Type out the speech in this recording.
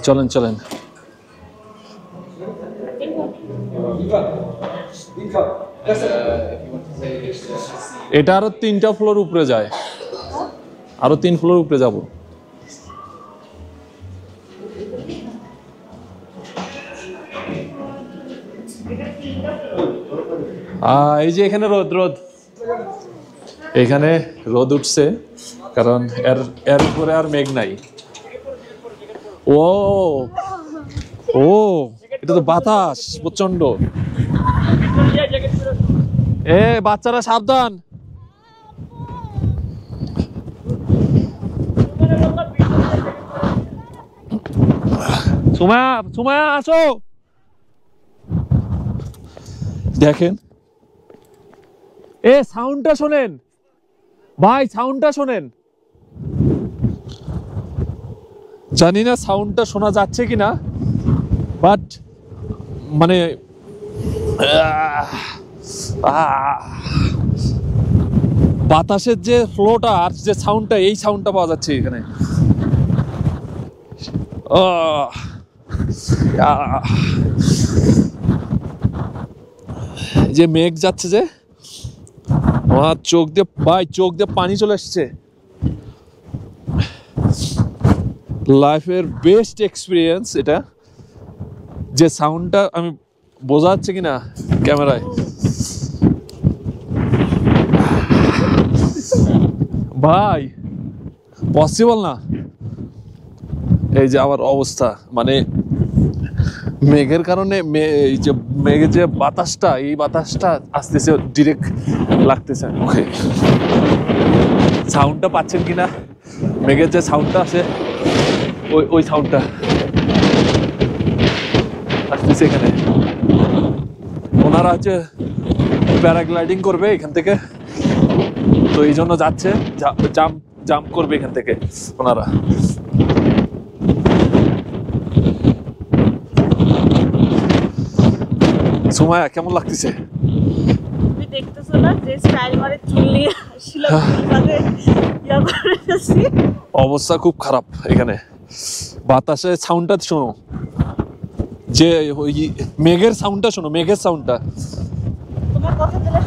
চলেন চলেন। এটা আরো 3টা ফ্লোর উপরে যায়, আরো 3 ফ্লোর উপরে যাব। এই যে এখানে রোদ রোদ, এখানে রোদ উঠছে কারণ এর উপরে আর মেঘ নাই। ও ও এটা তো বাতাস প্রচন্ড। বাচ্চারা সাবধান। সুমায়া সুমায়া আসো। দেখেন সাউন্ডটা শোনেন ভাই, সাউন্ডটা শোনেন। জানি না সাউন্ডটা শোনা যাচ্ছে কিনা, বাট মানে বাতাসের যে ফ্লোটা আর যে সাউন্ডটা, এই সাউন্ডটা পাওয়া যাচ্ছে এখানে। যে মেঘ যাচ্ছে, যে আমার চোখ দিয়ে ভাই, চোখ দিয়ে পানি চলে আসছে। লাইফের বেস্ট এক্সপিরিয়েন্স এটা। যে সাউন্ডটা আমি বোঝা যাচ্ছে কিনা ক্যামেরায়, ভাই পসিবল না। এই যে আমার অবস্থা, মানে মেঘের কারণে এই যে মেঘের যে বাতাসটা, এই বাতাসটা আসতেছে, ডিরেক্ট লাগতেছে মুখে। সাউন্ডটা পাচ্ছেন কিনা, মেঘের যে সাউন্ডটা আছে, ওই সাউন্ডটা আসতেছে এখানে। ওনারা হচ্ছে প্যারাগ্লাইডিং করবে এখান থেকে, তো এই জন্য যাচ্ছে, জাম্প করবে এখান থেকে ওনারা। সুমায়া কেমন লাগতেছে? তুমি দেখতেছো না যে স্টাইল মারে চুল্লি আসছিল, মানে ইয়া করেছি। অবস্থা খুব খারাপ এখানে। বাতাসের সাউন্ডটা শোনো, যে ওই মেঘের সাউন্ডটা শোনো, মেঘের সাউন্ডটা। তোমার কথা দিলে